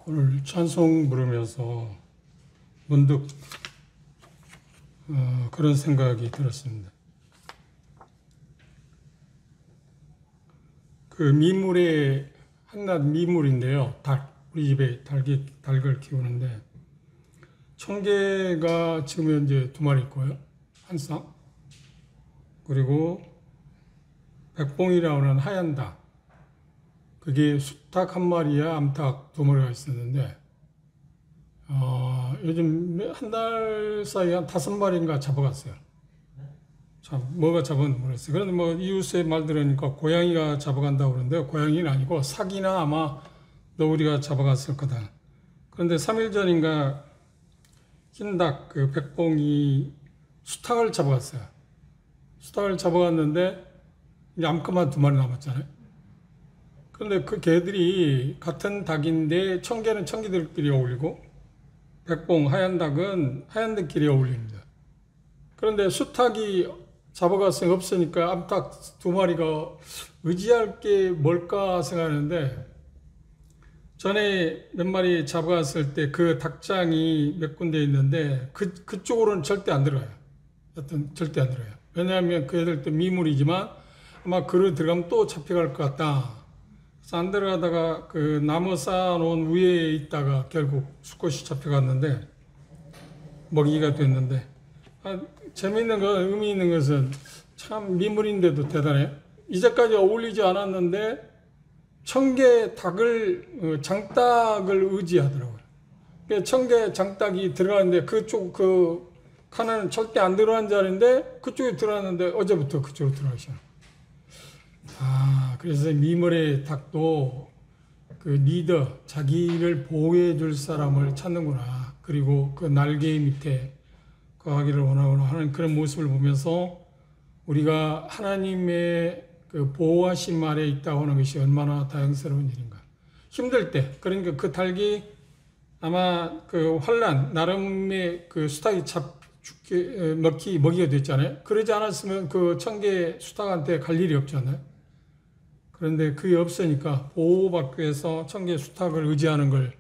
오늘 찬송 부르면서 문득 그런 생각이 들었습니다. 그 미물의 한낱 미물인데요. 우리 집에 닭을 키우는데 청개가 지금 현재 2마리 있고요. 한 쌍. 그리고 백봉이라고 하는 하얀 닭. 그게 수탉 1마리야 암탉 2마리가 있었는데 요즘 한 달 사이에 한 5마리인가 잡아갔어요. 참 뭐가 잡았는지 모르겠어요. 그런데 뭐 이웃의 말 들으니까 고양이가 잡아간다고 그러는데 고양이는 아니고 사기나 아마 너구리가 잡아갔을 거다. 그런데 3일 전인가 흰닭 그 백봉이 수탉을 잡아갔어요. 수탉을 잡아갔는데 이제 암컷만 2마리 남았잖아요. 그런데 그 개들이 같은 닭인데 청개는 청개들끼리 어울리고 백봉 하얀 닭은 하얀 닭끼리 어울립니다. 그런데 수탉이 잡아갔으니 없으니까 암탉 2마리가 의지할 게 뭘까 생각하는데 전에 몇 마리 잡아갔을 때 그 닭장이 몇 군데 있는데 그쪽으로는 절대 안 들어가요. 여튼 절대 안 들어가요. 왜냐하면 그 애들도 미물이지만 아마 그로 들어가면 또 잡혀갈 것 같다. 안 들어가다가 그 나무 쌓아놓은 위에 있다가 결국 수컷이 잡혀갔는데 먹이가 됐는데 재미있는 건 의미 있는 것은 참 미물인데도 대단해요. 이제까지 어울리지 않았는데 청개 닭을 장닭을 의지하더라고요. 청개 장닭이 들어가는데 그쪽 그 칸에는 절대 안 들어간 자리인데 그쪽에 들어갔는데 어제부터 그쪽으로 들어가시나. 그래서 미물의 닭도 그 리더, 자기를 보호해 줄 사람을 찾는구나. 그리고 그 날개 밑에 거하기를 원하거나 하는 그런 모습을 보면서 우리가 하나님의 그 보호하심 아래 있다고 하는 것이 얼마나 다양스러운 일인가. 힘들 때, 그러니까 그 닭이 아마 그 환란, 나름의 그 수탉이 먹이가 됐잖아요. 그러지 않았으면 그 청개 수탉한테 갈 일이 없잖아요. 그런데 그게 없으니까 보호받기 위해서 청개 수탉을 의지하는 걸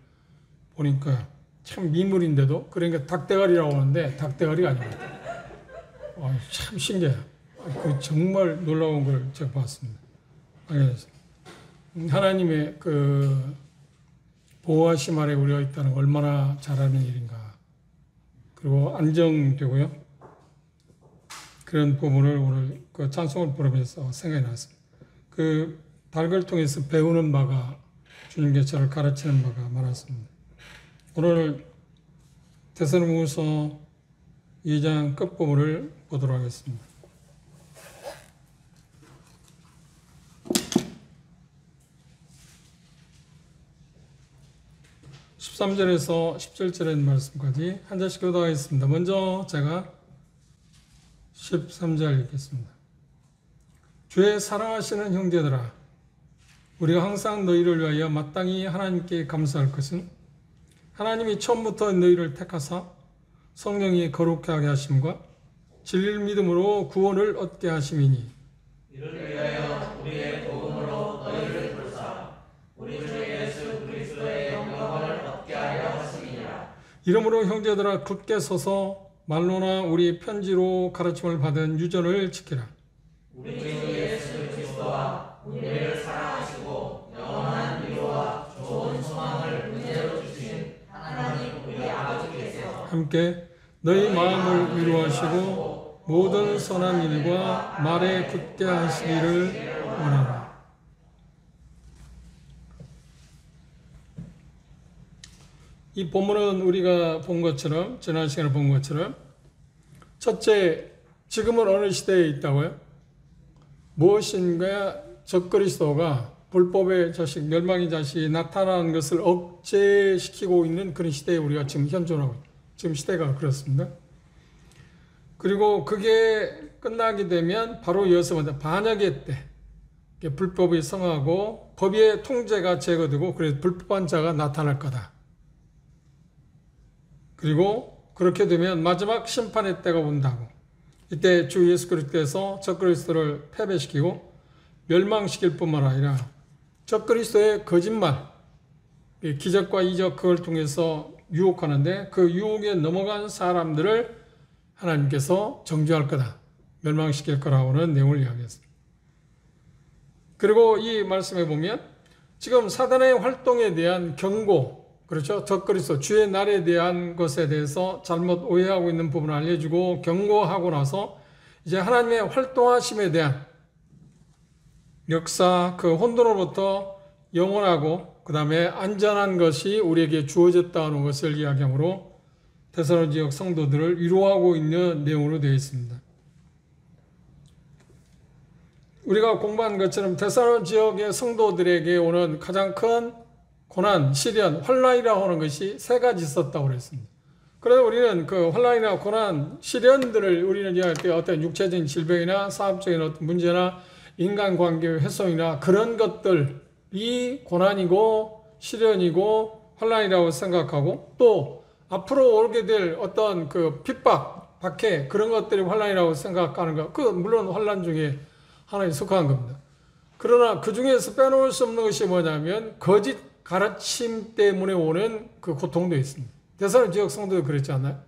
보니까 참 미물인데도 그러니까 닭대가리라고 하는데 닭대가리가 아닙니다. 참 신기해요. 그 정말 놀라운 걸 제가 봤습니다. 하나님의 그 보호하심 아래 우리가 있다는 걸 얼마나 잘하는 일인가. 그리고 안정되고요. 그런 부분을 오늘 그 찬송을 부르면서 생각이 났습니다. 그 닭을 통해서 배우는 바가 주님께 저를 가르치는 바가 많았습니다. 오늘 데살로니가서 2장 끝부분을 보도록 하겠습니다. 13절에서 17절의 말씀까지 한 절씩 교독하겠습니다. 먼저 제가 13절 읽겠습니다. 주의 사랑하시는 형제들아, 우리가 항상 너희를 위하여 마땅히 하나님께 감사할 것은 하나님이 처음부터 너희를 택하사 성령이 거룩하게 하게 하심과 진리를 믿음으로 구원을 얻게 하심이니 이를 위하여 우리의 복음으로 너희를 부르사 우리 주 예수 그리스도의 영광을 얻게 하려 하심이니라. 이러므로 형제들아 굳게 서서 말로나 우리 편지로 가르침을 받은 유전을 지키라. 우리 주 예수 그리스도와 우리를 사랑하시고 영원한 위로와 좋은 소망을 은혜로 주신 하나님 우리 아버지께서 함께 너희 마음을 위로하시고 모든 선한 일과 말에 굳게 하시기를 원하라. 이 본문은 우리가 본 것처럼 지난 시간에 본 것처럼 첫째, 지금은 어느 시대에 있다고요? 무엇인가 적그리스도가 불법의 자식, 멸망의 자식이 나타나는 것을 억제시키고 있는 그런 시대에 우리가 지금 현존하고 있습니다. 지금 시대가 그렇습니다. 그리고 그게 끝나게 되면 바로 이어서 먼저 반역의 때 불법이 성하고 법의 통제가 제거되고 그래서 불법한 자가 나타날 거다. 그리고 그렇게 되면 마지막 심판의 때가 온다고. 이때 주 예수 그리스도께서 적그리스도를 패배시키고 멸망시킬 뿐만 아니라 적그리스도의 거짓말, 기적과 이적 그걸 통해서 유혹하는데 그 유혹에 넘어간 사람들을 하나님께서 정죄할 거다. 멸망시킬 거라고는 내용을 이야기했습니다. 그리고 이 말씀에 보면 지금 사단의 활동에 대한 경고, 그렇죠? 적그리스도 주의 날에 대한 것에 대해서 잘못 오해하고 있는 부분을 알려주고 경고하고 나서 이제 하나님의 활동하심에 대한 역사, 그 혼돈으로부터 영원하고 그 다음에 안전한 것이 우리에게 주어졌다는 것을 이야기하므로 데살로니가 지역 성도들을 위로하고 있는 내용으로 되어 있습니다. 우리가 공부한 것처럼 데살로니가 지역의 성도들에게 오는 가장 큰 고난, 시련, 환난이라고 하는 것이 세 가지 있었다고 그랬습니다. 그래서 우리는 그 환난이나 고난, 시련들을 우리는 이야기할 때 어떤 육체적인 질병이나 사업적인 어떤 문제나 인간관계의 훼손이나 그런 것들이 고난이고 시련이고 환난이라고 생각하고 또 앞으로 오게 될 어떤 그 핍박, 박해 그런 것들이 환난이라고 생각하는 것, 그 물론 환난 중에 하나에 속한 겁니다. 그러나 그 중에서 빼놓을 수 없는 것이 뭐냐면 거짓 가르침 때문에 오는 그 고통도 있습니다. 데살로니가 지역 성도도 그렇지 않나요?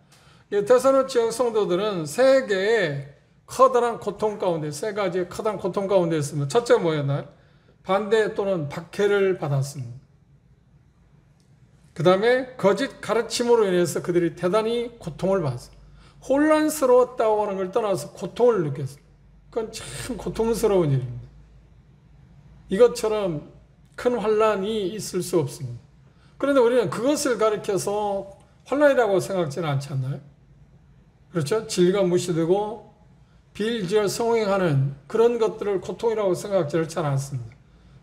데살로니가 지역 성도들은 세 개의 커다란 고통 가운데, 세 가지의 커다란 고통 가운데 있습니다. 첫째가 뭐였나요? 반대 또는 박해를 받았습니다. 그 다음에 거짓 가르침으로 인해서 그들이 대단히 고통을 받았어요. 혼란스러웠다고 하는 걸 떠나서 고통을 느꼈어요. 그건 참 고통스러운 일입니다. 이것처럼 큰 환난이 있을 수 없습니다. 그런데 우리는 그것을 가리켜서 환난이라고 생각지는 않지 않나요? 그렇죠? 진리가 무시되고 비일지열 성행하는 그런 것들을 고통이라고 생각지를 잘 않습니다.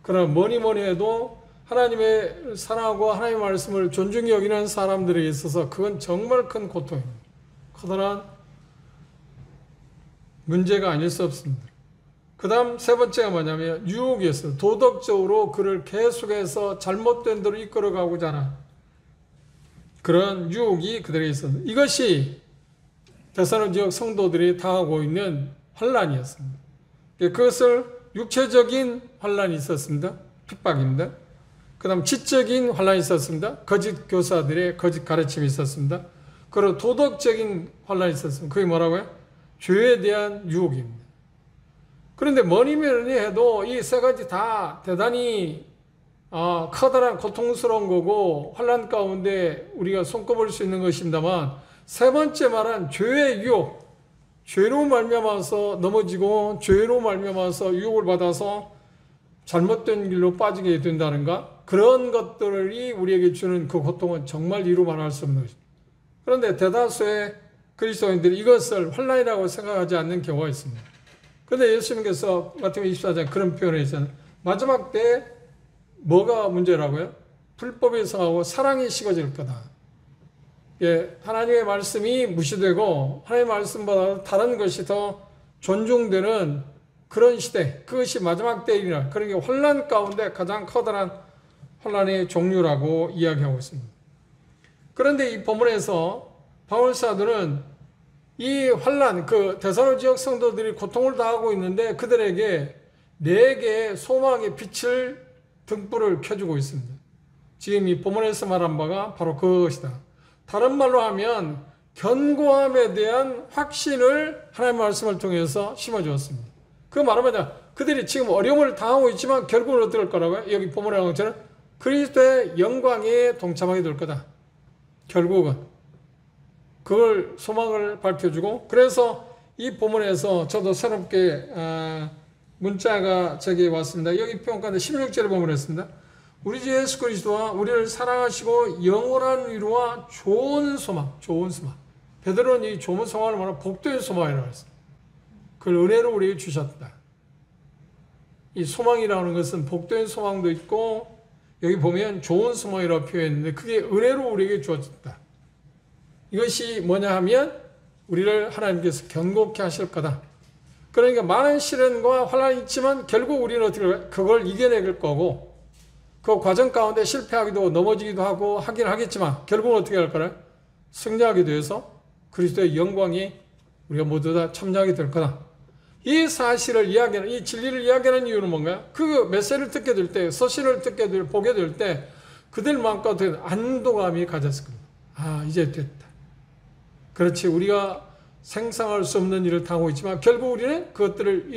그러나 뭐니 해도 하나님의 사랑하고 하나님의 말씀을 존중히 여기는 사람들에게 있어서 그건 정말 큰 고통입니다. 커다란 문제가 아닐 수 없습니다. 그 다음 세 번째가 뭐냐면 유혹이었어요. 도덕적으로 그를 계속해서 잘못된 대로 이끌어가고자 하는 그런 유혹이 그들에게 있었습니다. 이것이 데살로니가 지역 성도들이 당하고 있는 환난이었습니다. 그것을 육체적인 환난이 있었습니다. 핍박입니다. 그 다음 지적인 환난이 있었습니다. 거짓 교사들의 거짓 가르침이 있었습니다. 그리고 도덕적인 환난이 있었습니다. 그게 뭐라고요? 죄에 대한 유혹입니다. 그런데 뭐니 해도 이 세 가지 다 대단히 커다란 고통스러운 거고 환난 가운데 우리가 손꼽을 수 있는 것입니다만 세 번째 말한 죄의 유혹, 죄로 말미암아서 넘어지고 죄로 말미암아서 유혹을 받아서 잘못된 길로 빠지게 된다는가 그런 것들이 우리에게 주는 그 고통은 정말 이루 말할 수 없는 것입니다. 그런데 대다수의 그리스도인들이 이것을 환난이라고 생각하지 않는 경우가 있습니다. 그런데 예수님께서 마태복음 24장 그런 표현을 했잖아요. 마지막 때 뭐가 문제라고요? 불법이 성하고 사랑이 식어질 거다. 하나님의 말씀이 무시되고 하나님의 말씀보다 다른 것이 더 존중되는 그런 시대, 그것이 마지막 때이라. 그러니까 환난 가운데 가장 커다란 환난의 종류라고 이야기하고 있습니다. 그런데 이 본문에서 바울 사도는 이 환난, 그 데살로니가 지역 성도들이 고통을 당하고 있는데 그들에게 네 개의 소망의 빛을 등불을 켜주고 있습니다. 지금 이 본문에서 말한 바가 바로 그것이다. 다른 말로 하면 견고함에 대한 확신을 하나님의 말씀을 통해서 심어주었습니다. 그 말하면 그들이 지금 어려움을 당하고 있지만 결국은 어떻게 할 거라고요? 여기 본문에 나온 것처럼 그리스도의 영광에 동참하게 될 거다. 결국은. 그걸 소망을 밝혀주고 그래서 이 본문에서 저도 새롭게 문자가 제게 왔습니다. 여기 평가인데 16절에 보면 했습니다. 우리 주 예수 그리스도와 우리를 사랑하시고 영원한 위로와 좋은 소망, 좋은 소망. 베드로는 이 좋은 소망을 말하면 복된 소망이라고 했습니다. 그걸 은혜로 우리에게 주셨다. 이 소망이라는 것은 복된 소망도 있고 여기 보면 좋은 소망이라고 표현했는데 그게 은혜로 우리에게 주어졌다. 이것이 뭐냐 하면 우리를 하나님께서 견고케 하실 거다. 그러니까 많은 시련과 환난이 있지만 결국 우리는 어떻게 그걸 이겨낼 거고 그 과정 가운데 실패하기도 하고 넘어지기도 하고 하긴 하겠지만 결국은 어떻게 할 거라? 승리하게 되어서 그리스도의 영광이 우리가 모두 다 참여하게 될 거다. 이 사실을 이야기하는, 이 진리를 이야기하는 이유는 뭔가요? 그 메시지를 듣게 될 때, 서신을 듣게 될, 보게 될 때 그들 마음가운데 안도감이 가졌을 겁니다. 아, 이제 됐다. 그렇지, 우리가 생상할 수 없는 일을 당하고 있지만 결국 우리는 그것들을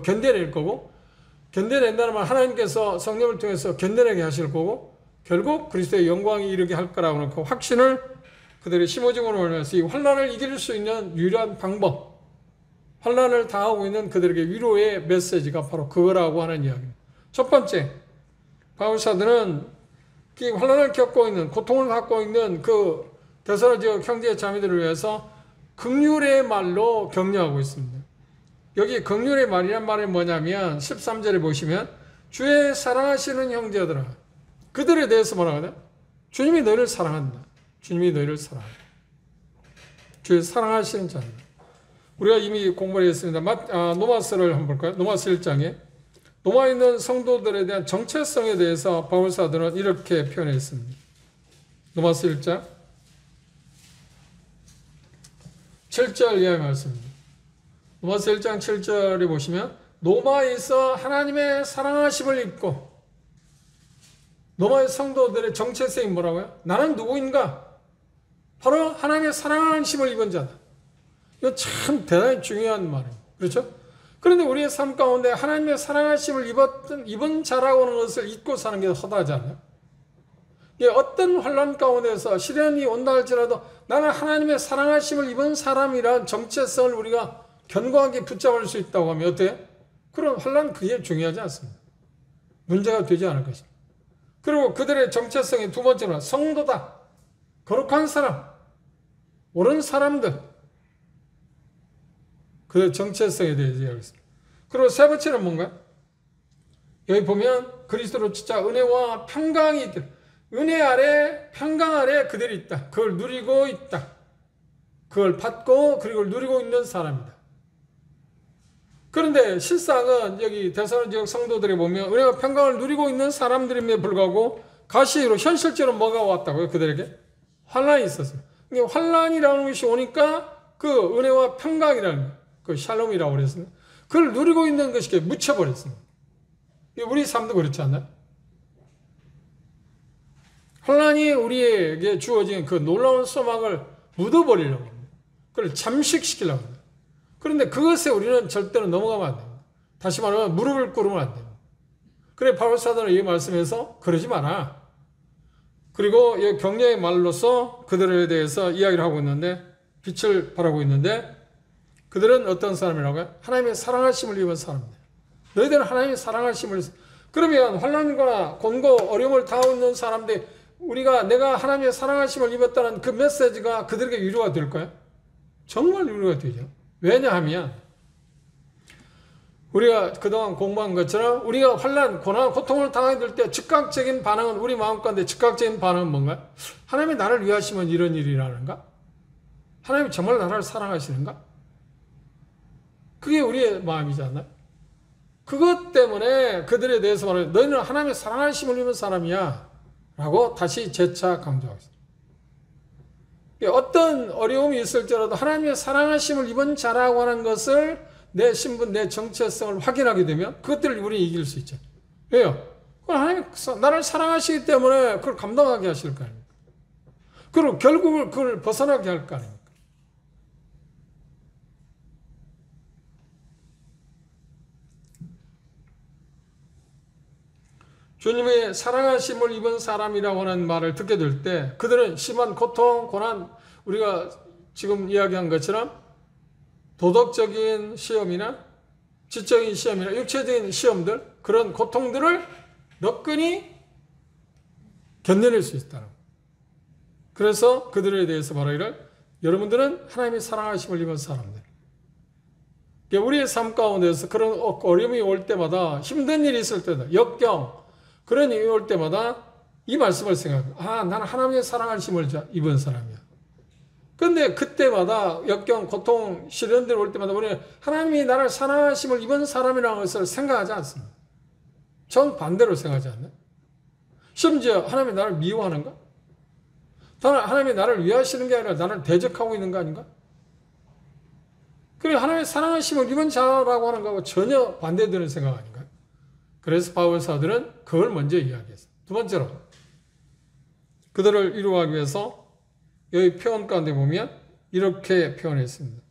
견뎌낼 거고, 견뎌낸다는 말 하나님께서 성령을 통해서 견뎌내게 하실 거고, 결국 그리스도의 영광이 이르게 할 거라고 그 확신을 그들의 심어짐으로 인해서 이 환난을 이길 수 있는 유일한 방법, 환난을 당하고 있는 그들에게 위로의 메시지가 바로 그거라고 하는 이야기입니다. 첫 번째, 바울사들은 이 환난을 겪고 있는, 고통을 갖고 있는 그 데살로니가 지역 형제 자매들을 위해서 긍휼의 말로 격려하고 있습니다. 여기 긍휼의 말이란 말이 뭐냐면 13절에 보시면 주의 사랑하시는 형제들아, 그들에 대해서 뭐라 하냐? 주님이 너희를 사랑한다. 주님이 너희를 사랑한다. 주의 사랑하시는 자들. 우리가 이미 공부를 했습니다. 노마스를 한번 볼까요? 노마스 1장에 노마에 있는 성도들에 대한 정체성에 대해서 바울사들은 이렇게 표현했습니다. 노마스 1장 7절 이하의 말씀입니다. 노마스 1장 7절에 보시면 노마에서 하나님의 사랑하심을 입고, 노마의 성도들의 정체성이 뭐라고요? 나는 누구인가? 바로 하나님의 사랑하심을 입은 자다. 이거 참 대단히 중요한 말이에요. 그렇죠? 그런데 우리의 삶 가운데 하나님의 사랑하심을 입은 자라고 하는 것을 잊고 사는 게 허다하지 않나요? 어떤 환난 가운데서 시련이 온다 할지라도 나는 하나님의 사랑하심을 입은 사람이란 정체성을 우리가 견고하게 붙잡을 수 있다고 하면 어때요? 그런 환난 그게 중요하지 않습니다. 문제가 되지 않을 것입니다. 그리고 그들의 정체성이 두 번째로 성도다. 거룩한 사람. 옳은 사람들. 그들의 정체성에 대해서 이야기했습니다. 그리고 세 번째는 뭔가요? 여기 보면 그리스도로 진짜 은혜와 평강이 있다. 은혜 아래, 평강 아래 그들이 있다. 그걸 누리고 있다. 그걸 받고 그리고 누리고 있는 사람이다. 그런데 실상은 여기 데살로니가 지역 성도들이 보면 은혜와 평강을 누리고 있는 사람들임에 불구하고 가시로 현실적으로 뭐가 왔다고요? 그들에게 환난이 있었어요. 환난이라는 것이 오니까 그 은혜와 평강이라는 그 샬롬이라고 그랬습니다. 그걸 누리고 있는 것이 묻혀버렸습니다. 우리 삶도 그렇지 않나요? 환난이 우리에게 주어진 그 놀라운 소망을 묻어버리려고 합니다. 그걸 잠식시키려고 합니다. 그런데 그것에 우리는 절대로 넘어가면 안 됩니다. 다시 말하면 무릎을 꿇으면 안 됩니다. 그래 바울사도는 이 말씀에서 그러지 마라. 그리고 이 격려의 말로서 그들에 대해서 이야기를 하고 있는데, 빛을 발하고 있는데, 그들은 어떤 사람이라고요? 하나님의 사랑하심을 입은 사람입니다. 너희들은 하나님의 사랑하심을, 그러면 환난과 곤고 어려움을 당하고 있는 사람들, 내가 하나님의 사랑하심을 입었다는 그 메시지가 그들에게 위로가 될까요? 정말 위로가 되죠. 왜냐하면 우리가 그동안 공부한 것처럼 우리가 환난, 고난, 고통을 당하게 될 때 즉각적인 반응은, 우리 마음 가운데 즉각적인 반응은 뭔가요? 하나님이 나를 위하시면 이런 일이라는가? 하나님이 정말 나를 사랑하시는가? 그게 우리의 마음이지 않나요? 그것 때문에 그들에 대해서 말하면 너희는 하나님의 사랑하심을 입은 사람이야 라고 다시 재차 강조하겠습니다. 어떤 어려움이 있을지라도 하나님의 사랑하심을 입은 자라고 하는 것을, 내 신분, 내 정체성을 확인하게 되면 그것들을 우리 이길 수 있죠. 왜요? 하나님이 나를 사랑하시기 때문에 그걸 감당하게 하실 거 아닙니까? 그리고 결국은 그걸 벗어나게 할 거 아닙니까? 주님의 사랑하심을 입은 사람이라고 하는 말을 듣게 될 때 그들은 심한 고통, 고난, 우리가 지금 이야기한 것처럼 도덕적인 시험이나 지적인 시험이나 육체적인 시험들, 그런 고통들을 너끈히 견뎌낼 수 있다는 거예요. 그래서 그들에 대해서 바로 여러분들은 하나님의 사랑하심을 입은 사람들. 우리의 삶 가운데서 그런 어려움이 올 때마다, 힘든 일이 있을 때다, 역경, 그런 일이 올 때마다 이 말씀을 생각해요. 나는 하나님의 사랑하심을 입은 사람이야. 그런데 그때마다 역경, 고통, 시련들 올 때마다 우리는 하나님이 나를 사랑하심을 입은 사람이라는 것을 생각하지 않습니다. 정반대로 생각하지 않나요? 심지어 하나님이 나를 미워하는가? 하나님이 나를 위하시는 게 아니라 나를 대적하고 있는 거 아닌가? 그리고 하나님의 사랑하심을 입은 자라고 하는 거하고 전혀 반대되는 생각 아닌가요? 그래서 바울사들은 그걸 먼저 이야기했어요. 두 번째로, 그들을 이루하기 위해서 여기 표현 가운데 보면 이렇게 표현했습니다.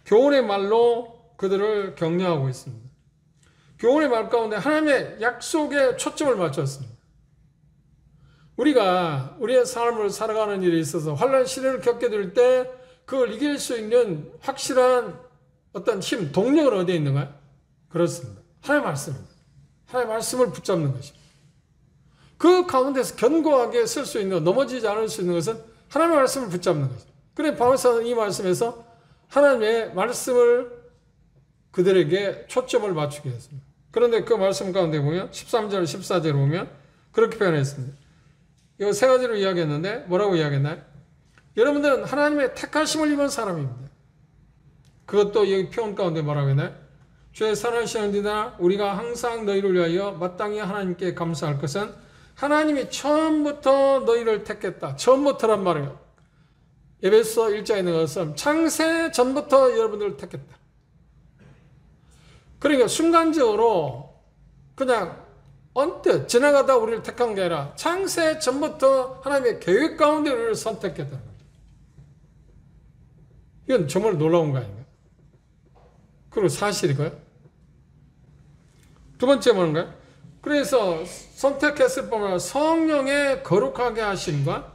교훈의 말로 그들을 격려하고 있습니다. 교훈의 말 가운데 하나님의 약속에 초점을 맞췄습니다. 우리가 우리의 삶을 살아가는 일에 있어서 환난 시련을 겪게 될 때 그걸 이길 수 있는 확실한 어떤 힘, 동력은 어디에 있는가요? 그렇습니다. 하나님의 말씀입니다. 하나님의 말씀을 붙잡는 것입니다. 그 가운데서 견고하게 쓸 수 있는, 넘어지지 않을 수 있는 것은 하나님의 말씀을 붙잡는 것입니다. 그래 바울사는 이 말씀에서 하나님의 말씀을 그들에게 초점을 맞추게 했습니다. 그런데 그 말씀 가운데 보면 13절, 14절 보면 그렇게 표현했습니다. 이거 세 가지로 이야기했는데 뭐라고 이야기했나요? 여러분들은 하나님의 택하심을 입은 사람입니다. 그것도 여기 표현 가운데 뭐라고 했나요? 주의 선하시는지나 우리가 항상 너희를 위하여 마땅히 하나님께 감사할 것은 하나님이 처음부터 너희를 택했다. 처음부터란 말이에요. 에베소 1장에 있는 것은 창세 전부터 여러분들을 택했다. 그러니까 순간적으로 그냥 언뜻 지나가다 우리를 택한 게 아니라 창세 전부터 하나님의 계획 가운데 우리를 선택했다는 거죠. 이건 정말 놀라운 거 아닌가요? 그리고 사실이고요. 두 번째 뭔가요? 그래서 선택했을 뿐만 아니라 성령의 거룩하게 하심과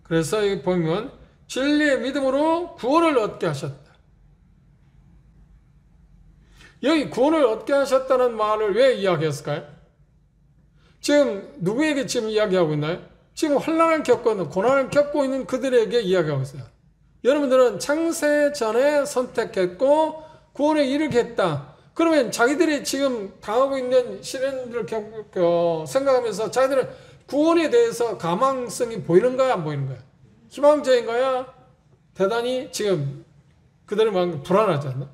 그래서 여기 보면 진리의 믿음으로 구원을 얻게 하셨다. 여기 구원을 얻게 하셨다는 말을 왜 이야기했을까요? 지금 누구에게 지금 이야기하고 있나요? 지금 환난을 겪고 있는, 고난을 겪고 있는 그들에게 이야기하고 있어요. 여러분들은 창세 전에 선택했고 구원에 이르게 했다. 그러면 자기들이 지금 당하고 있는 시련들을 생각하면서 자기들은 구원에 대해서 가망성이 보이는 거야, 안 보이는 거야? 희망적인 거야? 대단히 지금 그들의 마음이 불안하지 않나?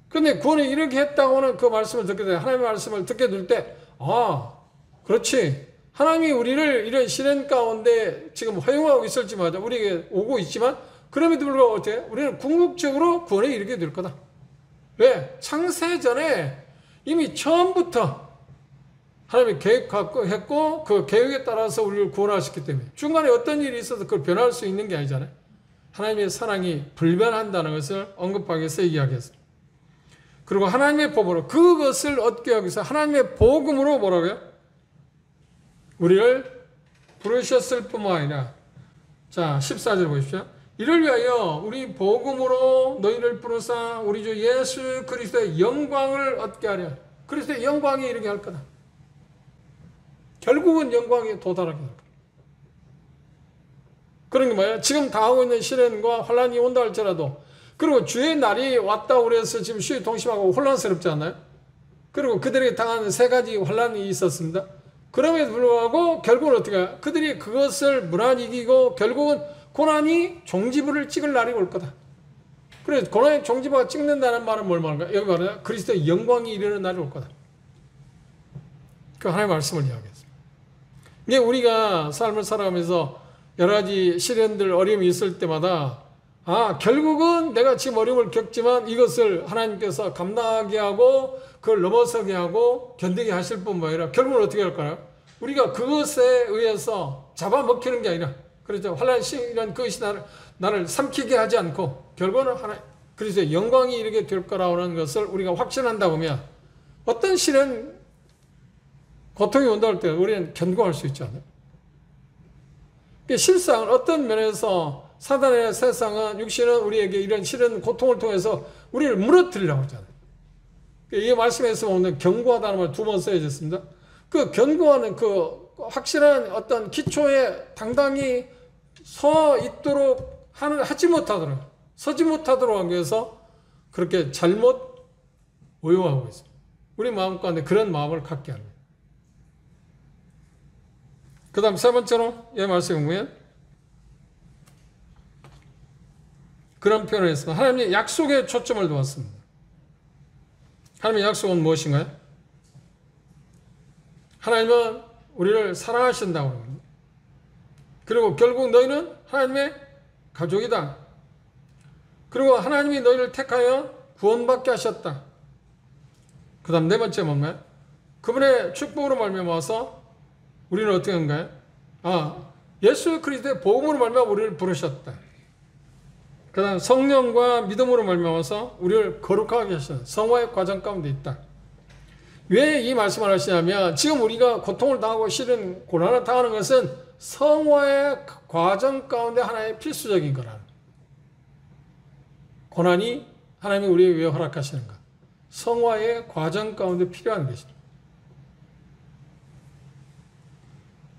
근데 구원에 이르게 했다고 하는 그 말씀을 듣게 돼. 하나님의 말씀을 듣게 될 때, 아, 그렇지. 하나님이 우리를 이런 시련 가운데 지금 허용하고 있을지마다 우리에게 오고 있지만, 그럼에도 불구하고 어떻게? 우리는 궁극적으로 구원에 이르게 될 거다. 왜? 창세 전에 이미 처음부터 하나님이 계획했고 그 계획에 따라서 우리를 구원하셨기 때문에 중간에 어떤 일이 있어도 그걸 변할 수 있는 게 아니잖아요. 하나님의 사랑이 불변한다는 것을 언급하기 위해서 이야기했습니다. 그리고 하나님의 복음으로 그것을 얻게 하기 위해서 하나님의 복음으로 뭐라고요? 우리를 부르셨을 뿐만 아니라 자 14절 보십시오. 이를 위하여 우리 복음으로 너희를 부르사 우리 주 예수 그리스도의 영광을 얻게 하려. 그리스도의 영광에 이르게 할 거다. 결국은 영광에 도달하게 할 거다. 그런 게 뭐예요? 지금 당하고 있는 시련과 환난이 온다 할지라도 그리고 주의 날이 왔다 그래서 지금 시의 동심하고 혼란스럽지 않나요? 그리고 그들에게 당하는 세 가지 환난이 있었습니다. 그럼에도 불구하고 결국은 어떻게 해요? 그들이 그것을 무난히 이기고 결국은 고난이 종지부를 찍을 날이 올 거다. 그래서 고난의 종지부가 찍는다는 말은 뭘 말하는가? 여기 말하는 그리스도의 영광이 이르는 날이 올 거다. 그 하나님의 말씀을 이야기했습니다. 이게 우리가 삶을 살아가면서 여러 가지 시련들, 어려움이 있을 때마다 아, 결국은 내가 지금 어려움을 겪지만 이것을 하나님께서 감당하게 하고 그걸 넘어서게 하고 견디게 하실 뿐만 아니라 결국은 어떻게 할까요? 우리가 그것에 의해서 잡아먹히는 게 아니라 그렇죠. 환난 시련 그것이 나를 삼키게 하지 않고 결국은 그래서 영광이 이르게 될 거라는 것을 우리가 확신한다 보면 어떤 시련 고통이 온다 할 때 우리는 견고할 수 있지 않아요? 실상 어떤 면에서 사단의 세상은 육신은 우리에게 이런 시련 고통을 통해서 우리를 무너뜨리려고 하잖아요. 이 말씀에서 오늘 견고하다는 말 두 번 써야겠습니다. 그 견고하는 그 확실한 어떤 기초에 당당히 서 있도록 하지 못하도록 서지 못하도록 하기 위해서 그렇게 잘못 오용하고 있습니다. 우리 마음 가운데 그런 마음을 갖게 합니다. 그 다음 세 번째로 이 말씀에 보면 그런 표현을 했습니다. 하나님의 약속에 초점을 두었습니다. 하나님의 약속은 무엇인가요? 하나님은 우리를 사랑하신다고 합니다. 그리고 결국 너희는 하나님의 가족이다. 그리고 하나님이 너희를 택하여 구원받게 하셨다. 그 다음 네 번째 뭔가요? 그분의 축복으로 말미암아서 우리는 어떻게 한가요? 예수 그리스도의 복음으로 말미암아 우리를 부르셨다. 그 다음 성령과 믿음으로 말미암아서 우리를 거룩하게 하셨다. 성화의 과정 가운데 있다. 왜 이 말씀을 하시냐면 지금 우리가 고통을 당하고 싫은 고난을 당하는 것은 성화의 과정 가운데 하나의 필수적인 거라는 거예요. 고난이 하나님이 우리에게 왜 허락하시는가? 성화의 과정 가운데 필요한 것이죠.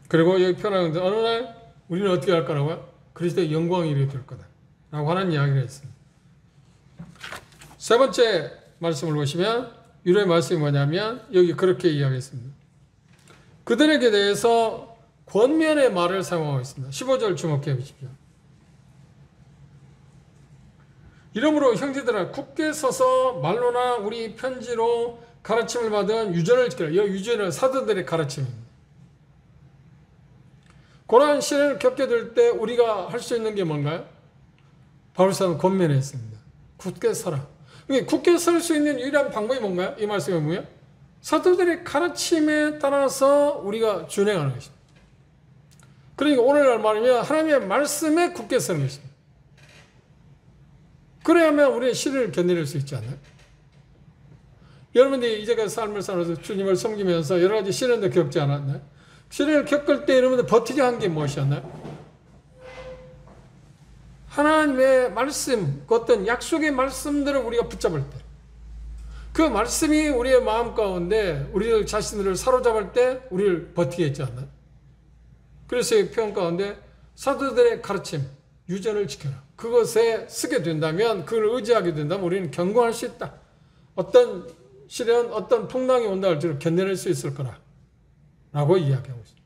그리고 여기 표현하는데 어느 날 우리는 어떻게 할 거라고요? 그리스도의 영광이 이르게 될 거다 라고 하는 이야기를 했습니다. 세 번째 말씀을 보시면 유로의 말씀이 뭐냐면 여기 그렇게 이야기했습니다. 그들에게 대해서 권면의 말을 사용하고 있습니다. 15절 주목해 보십시오. 이러므로 형제들아 굳게 서서 말로나 우리 편지로 가르침을 받은 유전을 지키라. 이 유전은 사도들의 가르침입니다. 고난 시련을 겪게 될 때 우리가 할 수 있는 게 뭔가요? 바울사는 권면했습니다. 굳게 서라. 굳게 설 수 있는 유일한 방법이 뭔가요? 이 말씀이 뭐예요? 사도들의 가르침에 따라서 우리가 준행하는 것입니다. 그러니까 오늘날 말이면 하나님의 말씀에 굳게 서는 것입니다. 그래야만 우리의 시련을 견뎌낼 수 있지 않나요? 여러분들이 이제까지 삶을 살아서 주님을 섬기면서 여러 가지 시련도 겪지 않았나요? 시련을 겪을 때 여러분들 버티게 한 게 무엇이었나요? 하나님의 말씀, 그 어떤 약속의 말씀들을 우리가 붙잡을 때, 그 말씀이 우리의 마음 가운데 우리 자신들을 사로잡을 때 우리를 버티게 했지 않나요? 그래서 이 표현 가운데 사도들의 가르침, 유전을 지켜라. 그것에 쓰게 된다면, 그걸 의지하게 된다면 우리는 견고할 수 있다. 어떤 시련, 어떤 풍랑이 온다 할지라도 견뎌낼 수 있을 거라 라고 이야기하고 있습니다.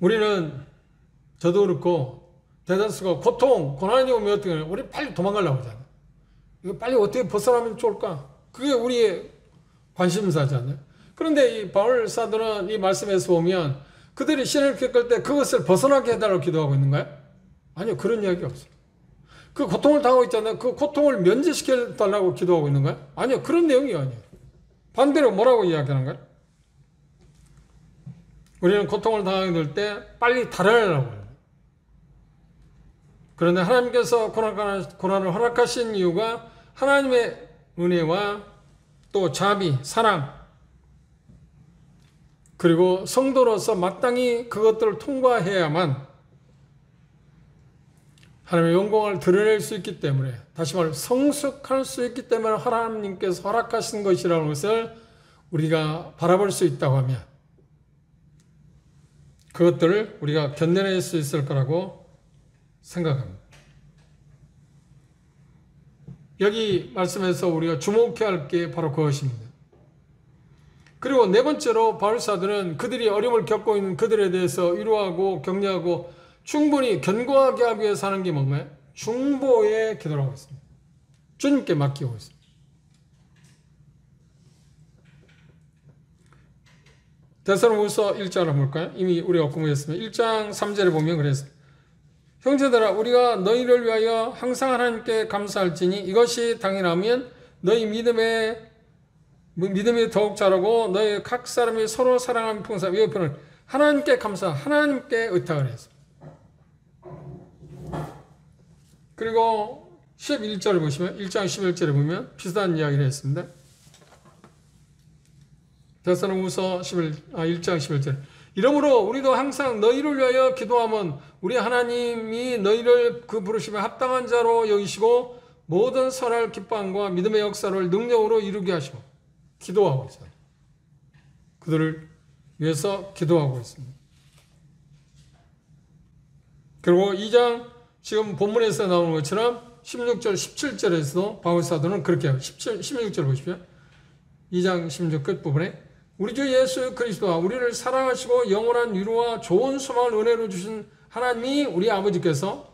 우리는 저도 그렇고 대다수가 고통, 고난이 오면 어떻게 해요? 우리 빨리 도망가려고 하잖아요. 이거 빨리 어떻게 벗어나면 좋을까? 그게 우리의 관심사잖아요. 그런데 이 바울 사도는 이 말씀에서 보면 그들이 시련을 겪을 때 그것을 벗어나게 해달라고 기도하고 있는가요? 아니요, 그런 이야기 없어요. 그 고통을 당하고 있잖아요. 그 고통을 면제시켜달라고 기도하고 있는가요? 아니요, 그런 내용이 아니에요. 반대로 뭐라고 이야기하는 거예요? 우리는 고통을 당하게 될 때 빨리 달아내라고 해요. 그런데 하나님께서 고난을 허락하신 이유가 하나님의 은혜와 또 자비, 사랑, 그리고 성도로서 마땅히 그것들을 통과해야만 하나님의 영광을 드러낼 수 있기 때문에, 다시 말해 성숙할 수 있기 때문에 하나님께서 허락하신 것이라는 것을 우리가 바라볼 수 있다고 하면 그것들을 우리가 견뎌낼 수 있을 거라고 생각합니다. 여기 말씀에서 우리가 주목해야 할 게 바로 그것입니다. 그리고 네 번째로 바울사도는 그들이 어려움을 겪고 있는 그들에 대해서 위로하고 격려하고 충분히 견고하게 하기 위해서 하는 게 뭔가요? 중보의 기도를 하고 있습니다. 주님께 맡기고 있습니다. 데살로니가서 1장을 볼까요? 이미 우리가 공부했습니다. 1장 3절에 보면 그랬어요. 형제들아, 우리가 너희를 위하여 항상 하나님께 감사할지니 이것이 당연하면 너희 믿음이 더욱 자라고 너희 각 사람이 서로 사랑하는 풍성. 이 표현을 하나님께 감사, 하나님께 의탁을 했습니다. 그리고 11절을 보시면 1장 11절에 보면 비슷한 이야기를 했습니다. 데살로니가서 1장 11절. 이러므로 우리도 항상 너희를 위하여 기도하면 우리 하나님이 너희를 그 부르심에 합당한 자로 여기시고 모든 선할 기쁨과 믿음의 역사를 능력으로 이루게 하시고, 기도하고 있어요. 그들을 위해서 기도하고 있습니다. 그리고 2장 지금 본문에서 나오는 것처럼 16절, 17절에서도 바울사도는 그렇게 해요. 16절 보십시오. 2장 16 끝부분에 우리 주 예수 그리스도와 우리를 사랑하시고 영원한 위로와 좋은 소망을 은혜로 주신 하나님 우리 아버지께서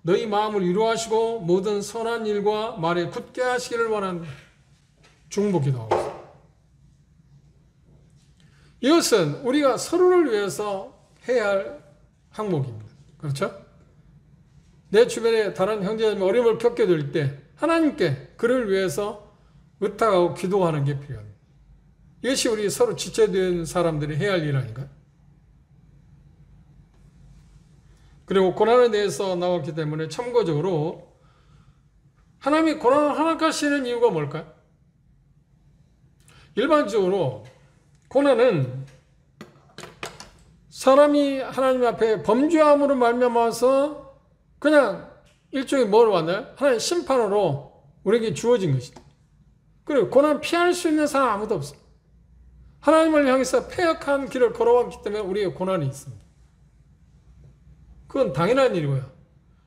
너희 마음을 위로하시고 모든 선한 일과 말에 굳게 하시기를 원하는 중보기도 하고 있습니다. 이것은 우리가 서로를 위해서 해야 할 항목입니다. 그렇죠? 내 주변에 다른 형제자매 어려움을 겪게 될 때 하나님께 그를 위해서 의탁하고 기도하는 게 필요합니다. 이것이 우리 서로 지체된 사람들이 해야 할 일 아닌가요? 그리고 고난에 대해서 나왔기 때문에 참고적으로 하나님이 고난을 허락하시는 이유가 뭘까요? 일반적으로 고난은 사람이 하나님 앞에 범죄함으로 말미암아서 그냥 일종의 뭐로 왔나요? 하나님의 심판으로 우리에게 주어진 것이다. 그리고 고난 피할 수 있는 사람 아무도 없어요. 하나님을 향해서 패역한 길을 걸어왔기 때문에 우리의 고난이 있습니다. 그건 당연한 일이고요.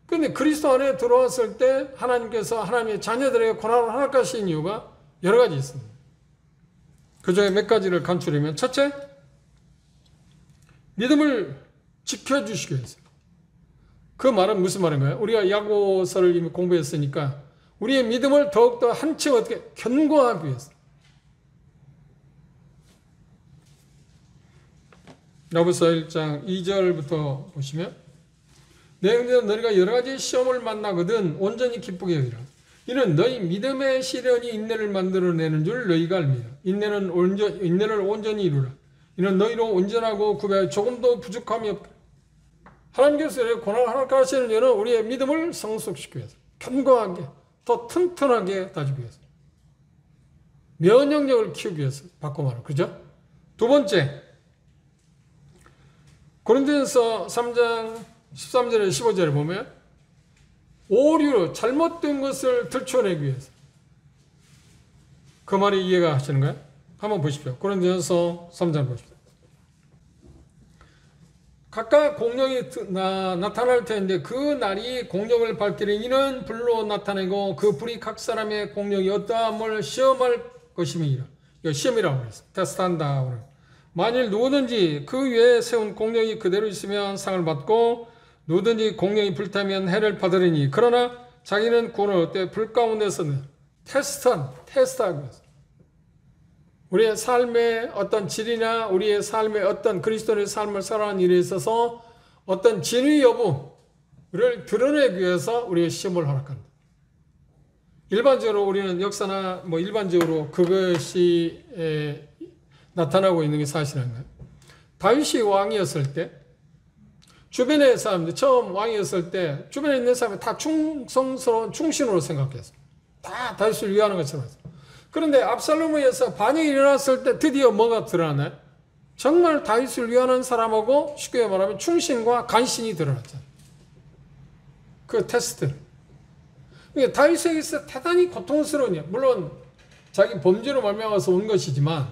그런데 그리스도 안에 들어왔을 때 하나님께서 하나님의 자녀들에게 고난을 허락하신 이유가 여러 가지 있습니다. 그 중에 몇 가지를 간추리면, 첫째, 믿음을 지켜주시기 위해서. 그 말은 무슨 말인가요? 우리가 야고서를 이미 공부했으니까 우리의 믿음을 더욱더 한층 어떻게 견고하기 위해서. 야고서 1장 2절부터 보시면, 내 형제는 너희가 여러 가지 시험을 만나거든 온전히 기쁘게 여기라. 이는 너희 믿음의 시련이 인내를 만들어내는 줄 너희가 압니다. 인내를 온전히 이루라. 이는 너희로 온전하고 구별하여 조금도 부족함이 없다. 하나님께서 고난을 허락하시는 이유는 우리의 믿음을 성숙시키기 위해서, 견고하게, 더 튼튼하게 다지기 위해서, 면역력을 키우기 위해서 바꿔 말하는 그죠? 두 번째, 고린도전서 3장 13절에 15절에 보면 오류, 잘못된 것을 들춰내기 위해서. 그 말이 이해가 하시는가요? 한번 보십시오. 고린도전서 3장 보십시오. 각각 공룡이 나타날 텐데 그 날이 공룡을 밝히는 이는 불로 나타내고 그 불이 각 사람의 공룡이 어떠함을 시험할 것임이라. 이거 시험이라고 그랬어요. 테스트한다. 만일 누구든지 그 위에 세운 공룡이 그대로 있으면 상을 받고 누구든지 공룡이 불타면 해를 받으리니 그러나 자기는 구원을 얻되 불 가운데서는 테스트하기 위해서 우리의 삶의 어떤 질이나 우리의 삶의 어떤 그리스도의 삶을 살아가는 일에 있어서 어떤 진위 여부를 드러내기 위해서 우리의 시험을 허락한다. 일반적으로 우리는 역사나 일반적으로 그것이 나타나고 있는 게 사실인가요? 다윗이 왕이었을 때 주변의 사람들, 처음 왕이었을 때 주변에 있는 사람이 다 충성스러운 충신으로 생각했어요. 다 다윗을 위하는 것처럼 했어요. 그런데 압살롬에 의해서 반역이 일어났을 때 드디어 뭐가 드러나나요? 정말 다윗을 위하는 사람하고 쉽게 말하면 충신과 간신이 드러났잖아요. 그 테스트. 그러니까 다윗에게서 대단히 고통스러운 일, 물론 자기 범죄로 말미암아서 온 것이지만,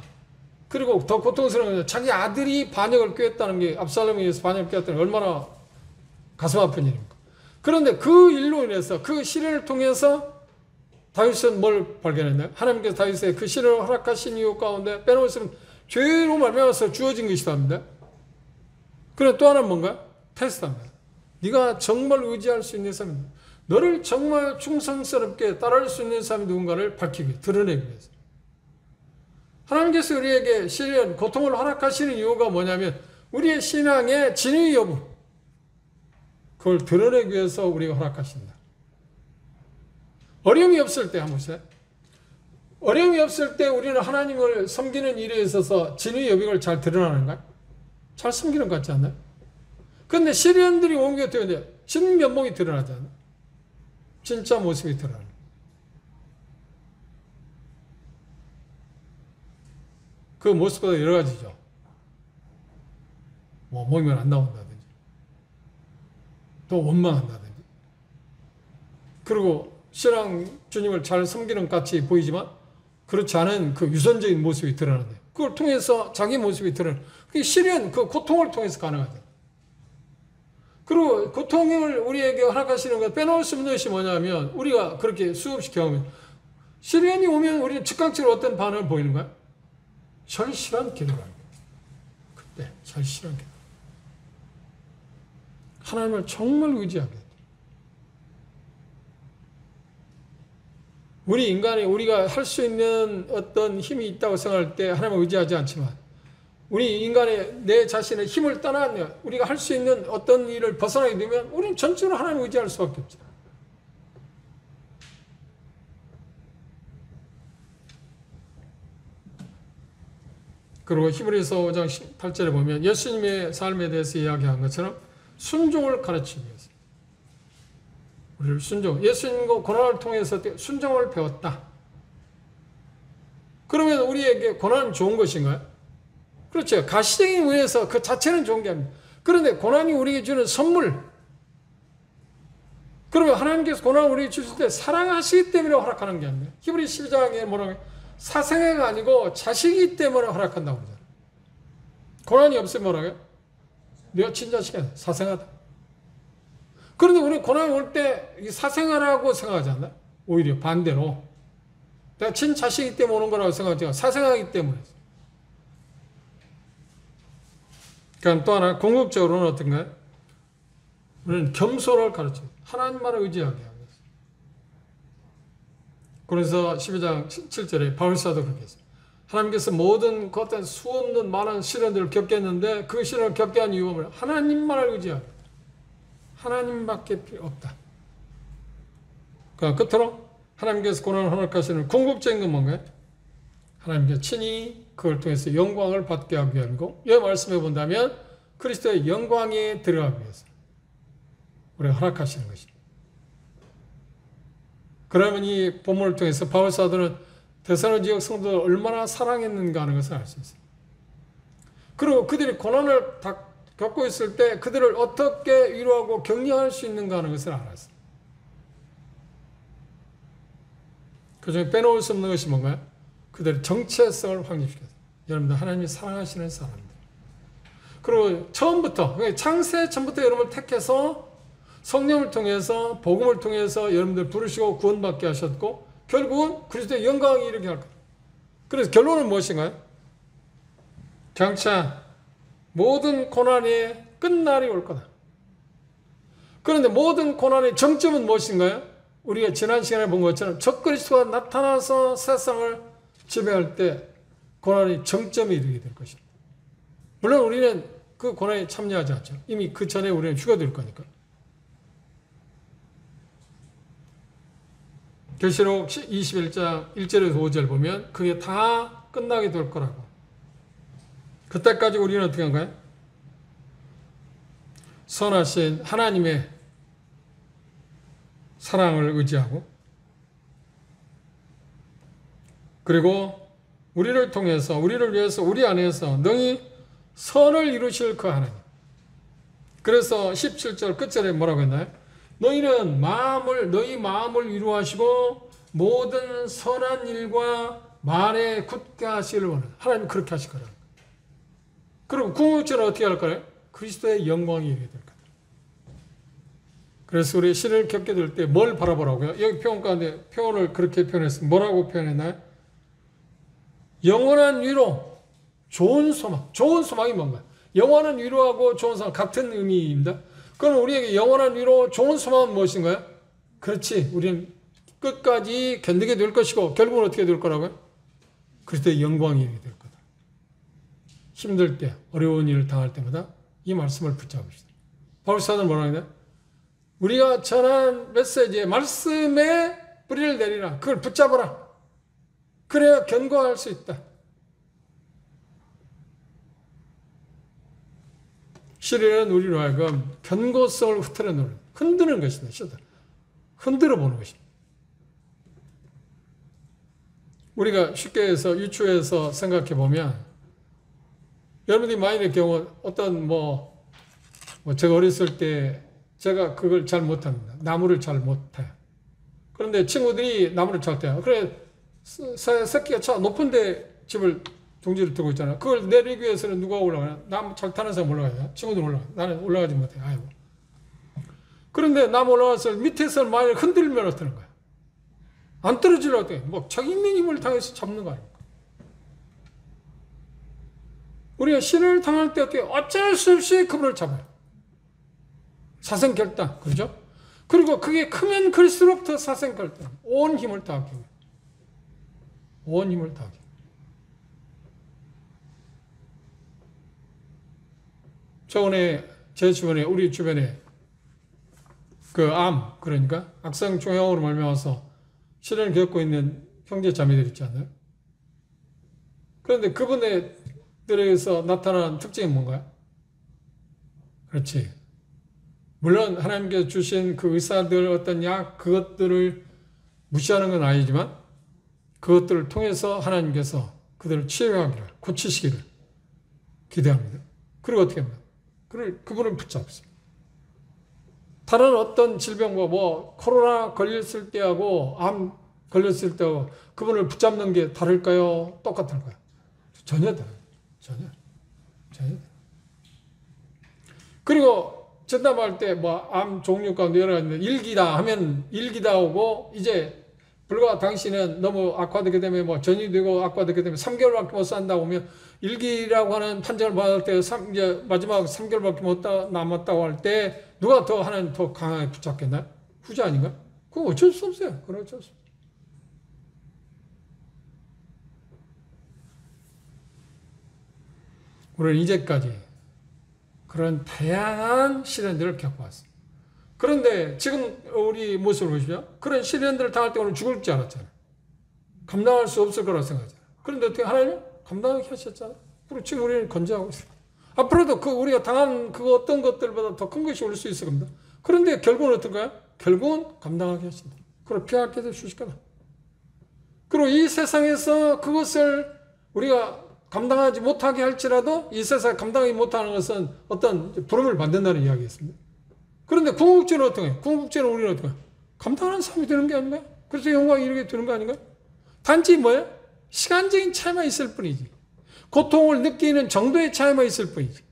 그리고 더 고통스러운 건 자기 아들이 반역을 꾀했다는 게, 압살롬에 의해서 반역을 꾀했다는 게 얼마나 가슴 아픈 일입니까? 그런데 그 일로 인해서, 그 시련을 통해서 다윗은 뭘 발견했나요? 하나님께서 다윗의 그 시련을 허락하신 이유 가운데 빼놓을 수 없는 죄로 말미암아서 주어진 것이다 합니다. 그리고 또 하나는 뭔가? 테스트합니다. 네가 정말 의지할 수 있는 사람입니다. 너를 정말 충성스럽게 따라할 수 있는 사람이 누군가를 밝히기, 드러내기 위해서. 하나님께서 우리에게 시련, 고통을 허락하시는 이유가 뭐냐면 우리의 신앙의 진위 여부, 그걸 드러내기 위해서 우리가 허락하신다. 어려움이 없을 때 한번 보세요. 어려움이 없을 때 우리는 하나님을 섬기는 일에 있어서 진위 여부를 잘 드러나는가요? 잘 섬기는 것 같지 않나요? 그런데 시련들이 온 게 되는데 진면목이 드러나지 않아요? 진짜 모습이 드러나요. 그 모습보다 여러 가지죠. 모이면 안 나온다든지, 또 원망한다든지, 그리고 신앙 주님을 잘 섬기는 것 같이 보이지만 그렇지 않은 그 유선적인 모습이 드러나는데 그걸 통해서 자기 모습이 드러나는 그게 시련, 그 고통을 통해서 가능하죠. 그리고 고통을 우리에게 허락하시는 것 빼놓을 수 없는 것이 뭐냐면 우리가 그렇게 수없이 경험해요. 시련이 오면 우리는 즉각적으로 어떤 반응을 보이는 거야? 절실한 기도를 하는 거예요. 그때 절실한 기도. 하나님을 정말 의지하게. 우리 인간이 우리가 할 수 있는 어떤 힘이 있다고 생각할 때 하나님을 의지하지 않지만 우리 인간의 내 자신의 힘을 떠나면 우리가 할 수 있는 어떤 일을 벗어나게 되면 우리는 전적으로 하나님을 의지할 수밖에 없죠. 그리고 히브리서 5장 18절에 보면 예수님의 삶에 대해서 이야기한 것처럼 순종을 가르치기 위해서 우리를 예수님과 고난을 통해서 순종을 배웠다. 그러면 우리에게 고난은 좋은 것인가요? 그렇죠. 가시적인 의미에서 그 자체는 좋은 게 아닙니다. 그런데 고난이 우리에게 주는 선물. 그러면 하나님께서 고난을 우리에게 주실 때 사랑하시기 때문에 허락하는 게 아닙니다. 히브리 12장에 뭐라고 해요? 사생애가 아니고 자식이기 때문에 허락한다고 그러잖아요. 고난이 없으면 뭐라고 해요? 내가 친자식이야. 사생하다. 그런데 우리 고난이 올 때 사생아라고 생각하지 않나요? 오히려 반대로. 내가 친자식이기 때문에 오는 거라고 생각하지 않아요. 사생하기 때문에. 그러니까 또 하나 궁극적으로는 어떤가요? 우리는 겸손을 가르쳐요. 하나님만을 의지하게 하고 있어요. 그래서 12장 7절에 바울사도 그렇게 했어요. 하나님께서 모든 그 어떤 수없는 많은 시련들을 겪겠는데 그 시련을 겪게 한 이유는 하나님만을 의지하고 하나님밖에 필요 없다. 그러니까 끝으로 하나님께서 고난을 허락하시는 궁극적인 건 뭔가요? 하나님께서 친히 그걸 통해서 영광을 받게 하기 위함이고 이 말씀해 본다면 그리스도의 영광에 들어가기 위해서 우리가 허락하시는 것입니다. 그러면 이 본문을 통해서 바울 사도는 데살로니가 지역 성도를 얼마나 사랑했는가 하는 것을 알 수 있어요. 그리고 그들이 고난을 다 겪고 있을 때 그들을 어떻게 위로하고 격려할 수 있는가 하는 것을 알았어요. 그 중에 빼놓을 수 없는 것이 뭔가요? 그들의 정체성을 확립시켰어요. 여러분들 하나님이 사랑하시는 사람들. 그리고 처음부터 창세 전부터 여러분을 택해서 성령을 통해서 복음을 통해서 여러분들 부르시고 구원받게 하셨고 결국은 그리스도의 영광이 이르게 할 거예요. 그래서 결론은 무엇인가요? 장차 모든 고난의 끝날이 올 거다. 그런데 모든 고난의 정점은 무엇인가요? 우리가 지난 시간에 본 것처럼 적그리스도가 나타나서 세상을 지배할 때 고난의 정점에 이르게 될 것입니다. 물론 우리는 그 고난에 참여하지 않죠. 이미 그 전에 우리는 죽어들 거니까. 계시록 21장 1절에서 5절 보면 그게 다 끝나게 될 거라고. 그때까지 우리는 어떻게 한가요? 선하신 하나님의 사랑을 의지하고 그리고 우리를 통해서 우리를 위해서 우리 안에서 능히 선을 이루실 그 하나님. 그래서 17절 끝절에 뭐라고 했나요? 너희는 너희 마음을 위로하시고 모든 선한 일과 말에 굳게 하시기를 원한다. 하나님 그렇게 하실 거라. 그리고 궁극적으로 어떻게 할 거예요? 그리스도의 영광이 이르게 될 거다. 그래서 우리 시를 겪게 될 때 뭘 바라보라고요? 여기 표현 가운데 표현을 그렇게 표현했어요. 뭐라고 표현했나요? 영원한 위로, 좋은 소망. 좋은 소망이 뭔가요? 영원한 위로하고 좋은 소망 같은 의미입니다. 그럼 우리에게 영원한 위로, 좋은 소망은 무엇인가요? 그렇지. 우리는 끝까지 견디게 될 것이고 결국은 어떻게 될 거라고요? 그리스도의 영광이 이르게 될 거다. 힘들 때, 어려운 일을 당할 때마다 이 말씀을 붙잡읍시다. 바울 사도는 뭐라고 하냐? 우리가 전한 메시지에 말씀에 뿌리를 내리라. 그걸 붙잡아라. 그래야 견고할 수 있다. 시련은 우리로 하여금 견고성을 흔드는 것입니다. 흔들어 보는 것입니다. 우리가 쉽게 해서 유추해서 생각해 보면 여러분들이 많이의 경우 어떤 제가 어렸을 때 제가 그걸 잘 못합니다. 나무를 잘 못해요. 그런데 친구들이 나무를 잘 타요. 그래 새끼가 높은 데 집을 둥지를 두고 있잖아요. 그걸 내리기 위해서는 누가 올라가냐? 나무 잘 타는 사람 올라가요. 친구들 올라가요. 나는 올라가지 못해. 아이고. 그런데 나무 올라가서 밑에서 만약 흔들면 어떠는 거야? 안 떨어지려고 돼. 자기 있는 힘을 당해서 잡는 거 아닙니까? 우리가 신을 당할 때 어떻게 어쩔 수 없이 그분을 잡아요. 사생결단. 그렇죠? 그리고 그게 크면 클수록 더 사생결단. 온 힘을 다하기 위해. 온 힘을 다하기. 저번에 제 주변에 우리 주변에 그러니까 악성 종양으로 말미암아서 시련을 겪고 있는 형제 자매들 있지 않나요? 그런데 그분의 사람들에게서 나타나는 특징이 뭔가요? 그렇지. 물론 하나님께서 주신 그 의사들 어떤 약 그것들을 무시하는 건 아니지만 그것들을 통해서 하나님께서 그들을 치유하기를 고치시기를 기대합니다. 그리고 어떻게 합니까? 그분을 붙잡습니다. 다른 어떤 질병과 뭐 코로나 걸렸을 때하고 암 걸렸을 때하고 그분을 붙잡는 게 다를까요? 똑같을까요? 전혀 다르죠. 전혀. 그리고 전담할 때 뭐 암 종류 가운데 여러 가지 있는데 일기다 하면 일기다 오고 이제 불과 당신은 너무 악화되게 되면 뭐 전이 되고 악화되게 되면 3개월밖에 못 산다고 하면 일기라고 하는 판정을 받을 때 이제 마지막 3개월밖에 못 남았다고 할 때 누가 더 하나님 더 강하게 붙잡겠나요? 후자 아닌가? 그거 어쩔 수 없어요. 그건 어쩔 수 없어요. 우리는 이제까지 그런 다양한 시련들을 겪어왔습니다. 그런데 지금 우리 모습을 보십시오. 그런 시련들을 당할 때 우리는 죽을 줄 알았잖아요. 감당할 수 없을 거라고 생각하잖아요. 그런데 어떻게 하나님 감당하게 하셨잖아요. 그리고 지금 우리는 건재하고 있어요. 앞으로도 우리가 당한 그 어떤 것들보다 더 큰 것이 올 수 있을 겁니다. 그런데 결국은 어떤가요? 결국은 감당하게 하신다. 그리고 피하게 해주실 거다. 그리고 이 세상에서 그것을 우리가 감당하지 못하게 할지라도 이 세상에 감당하지 못하는 것은 어떤 부름을 받는다는 이야기였습니다. 그런데 궁극적으로 어떻게 해요? 궁극적으로 우리는 어떻게 해요? 감당하는 사람이 되는 게 아닌가요? 그래서 영광이 이렇게 되는 거 아닌가요? 단지 뭐예요? 시간적인 차이만 있을 뿐이지. 고통을 느끼는 정도의 차이만 있을 뿐이지.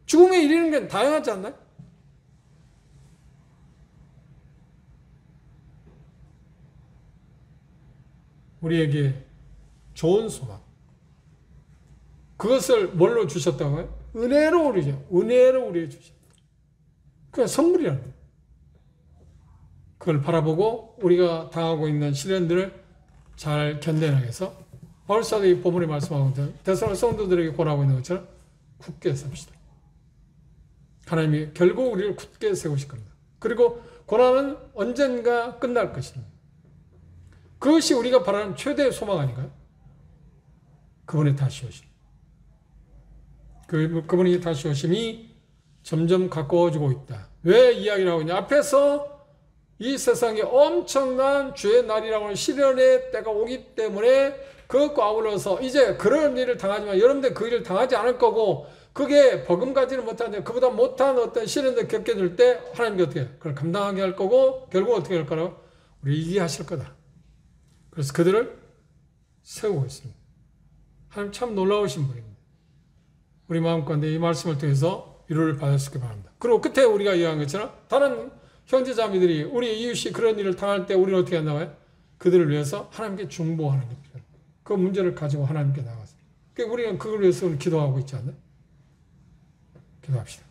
죽음에 이르는 건 다양하지 않나요? 우리에게 좋은 소망. 그것을 뭘로 주셨다고요? 은혜로 우리죠. 은혜로 우리에게 주셨다. 그냥 선물이라는 거예요. 그걸 바라보고 우리가 당하고 있는 시련들을 잘 견뎌내기 위해서 바울 사도 이 본문에 말씀하고 있는 데살로니가 성도들에게 권하고 있는 것처럼 굳게 섭시다. 하나님이 결국 우리를 굳게 세우실 겁니다. 그리고 고난은 언젠가 끝날 것입니다. 그것이 우리가 바라는 최대의 소망 아닌가요? 그분의 다시 오심. 그분이 다시 오심이 점점 가까워지고 있다. 왜 이야기를 하고 있냐? 앞에서 이 세상에 엄청난 주의 날이라고 하는 시련의 때가 오기 때문에 그것과 아울러서 이제 그런 일을 당하지만 여러분들 그 일을 당하지 않을 거고 그게 버금가지는 못하는데 그보다 못한 어떤 시련을 겪게 될 때 하나님께 어떻게 그걸 감당하게 할 거고 결국 어떻게 할 거라고? 우리 이기게 하실 거다. 그래서 그들을 세우고 있습니다. 하나님 참 놀라우신 분입니다. 우리 마음가운데 이 말씀을 통해서 위로를 받을 수 있기 바랍니다. 그리고 끝에 우리가 이야기한 것처럼 다른 형제자매들이 우리 이웃이 그런 일을 당할 때 우리는 어떻게 한다고요? 그들을 위해서 하나님께 중보하는 게 필요합니다. 그 문제를 가지고 하나님께 나가서. 우리는 그걸 위해서 기도하고 있지 않나요? 기도합시다.